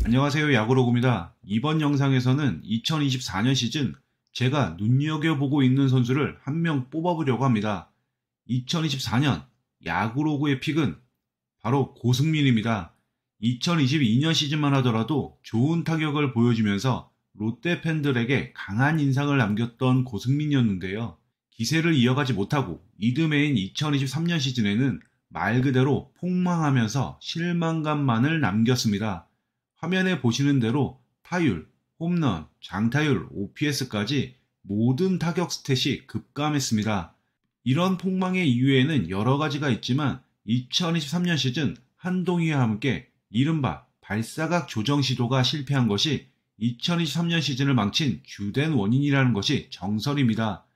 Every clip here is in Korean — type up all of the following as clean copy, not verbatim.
안녕하세요. 야구로그입니다. 이번 영상에서는 2024년 시즌 제가 눈여겨보고 있는 선수를 한 명 뽑아보려고 합니다. 2024년 야구로그의 픽은 바로 고승민입니다. 2022년 시즌만 하더라도 좋은 타격을 보여주면서 롯데 팬들에게 강한 인상을 남겼던 고승민이었는데요. 기세를 이어가지 못하고 이듬해인 2023년 시즌에는 말 그대로 폭망하면서 실망감만을 남겼습니다. 화면에 보시는 대로 타율, 홈런, 장타율, OPS까지 모든 타격 스탯이 급감했습니다. 이런 폭망의 이유에는 여러 가지가 있지만 2023년 시즌 한동희와 함께 이른바 발사각 조정 시도가 실패한 것이 2023년 시즌을 망친 주된 원인이라는 것이 정설입니다.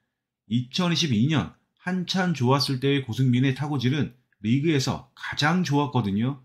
2022년 한참 좋았을 때의 고승민의 타구질은 리그에서 가장 좋았거든요.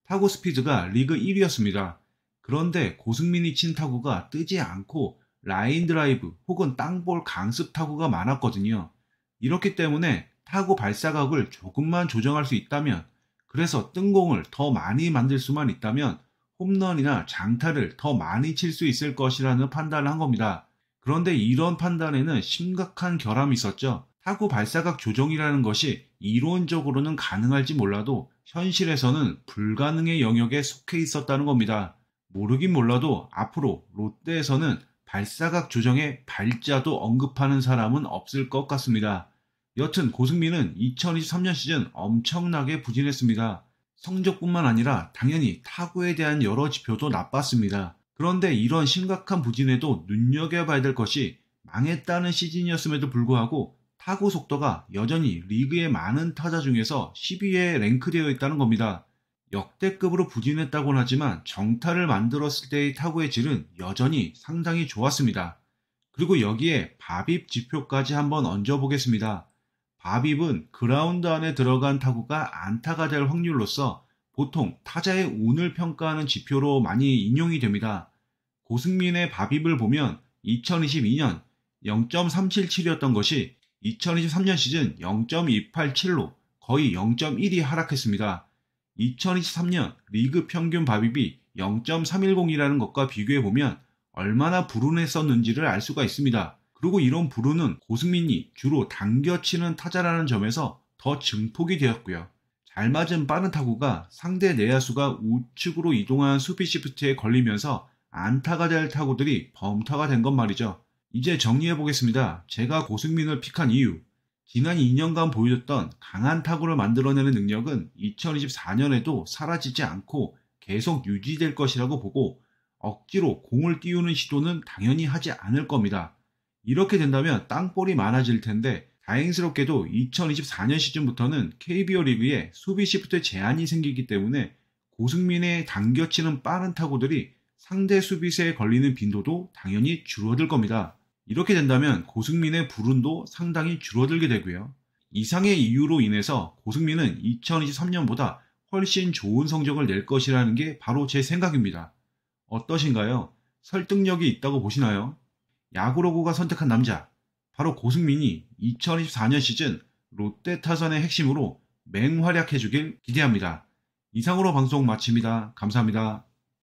타구 스피드가 리그 1위였습니다. 그런데 고승민이 친 타구가 뜨지 않고 라인 드라이브 혹은 땅볼 강습 타구가 많았거든요. 이렇기 때문에 타구 발사각을 조금만 조정할 수 있다면, 그래서 뜬 공을 더 많이 만들 수만 있다면 홈런이나 장타를 더 많이 칠 수 있을 것이라는 판단을 한 겁니다. 그런데 이런 판단에는 심각한 결함이 있었죠. 타구 발사각 조정이라는 것이 이론적으로는 가능할지 몰라도 현실에서는 불가능의 영역에 속해 있었다는 겁니다. 모르긴 몰라도 앞으로 롯데에서는 발사각 조정의 발자도 언급하는 사람은 없을 것 같습니다. 여튼 고승민은 2023년 시즌 엄청나게 부진했습니다. 성적뿐만 아니라 당연히 타구에 대한 여러 지표도 나빴습니다. 그런데 이런 심각한 부진에도 눈여겨봐야 될 것이 망했다는 시즌이었음에도 불구하고 타구 속도가 여전히 리그의 많은 타자 중에서 10위에 랭크되어 있다는 겁니다. 역대급으로 부진했다고는 하지만 정타를 만들었을 때의 타구의 질은 여전히 상당히 좋았습니다. 그리고 여기에 바빕 지표까지 한번 얹어보겠습니다. 바빕은 그라운드 안에 들어간 타구가 안타가 될 확률로서 보통 타자의 운을 평가하는 지표로 많이 인용이 됩니다. 고승민의 바빕을 보면 2022년 0.377이었던 것이 2023년 시즌 0.287로 거의 0.1이 하락했습니다. 2023년 리그 평균 바빕이 0.310이라는 것과 비교해보면 얼마나 불운했었는지를 알 수가 있습니다. 그리고 이런 불운은 고승민이 주로 당겨치는 타자라는 점에서 더 증폭이 되었고요. 잘 맞은 빠른 타구가 상대 내야수가 우측으로 이동한 수비 시프트에 걸리면서 안타가 될 타구들이 범타가 된 것 말이죠. 이제 정리해보겠습니다. 제가 고승민을 픽한 이유. 지난 2년간 보여줬던 강한 타구를 만들어내는 능력은 2024년에도 사라지지 않고 계속 유지될 것이라고 보고 억지로 공을 띄우는 시도는 당연히 하지 않을 겁니다. 이렇게 된다면 땅볼이 많아질 텐데 다행스럽게도 2024년 시즌부터는 KBO 리그에 수비 시프트 제한이 생기기 때문에 고승민의 당겨치는 빠른 타구들이 상대 수비수에 걸리는 빈도도 당연히 줄어들 겁니다. 이렇게 된다면 고승민의 불운도 상당히 줄어들게 되고요. 이상의 이유로 인해서 고승민은 2023년보다 훨씬 좋은 성적을 낼 것이라는 게 바로 제 생각입니다. 어떠신가요? 설득력이 있다고 보시나요? 야구로그가 선택한 남자, 바로 고승민이 2024년 시즌 롯데 타선의 핵심으로 맹활약해주길 기대합니다. 이상으로 방송 마칩니다. 감사합니다.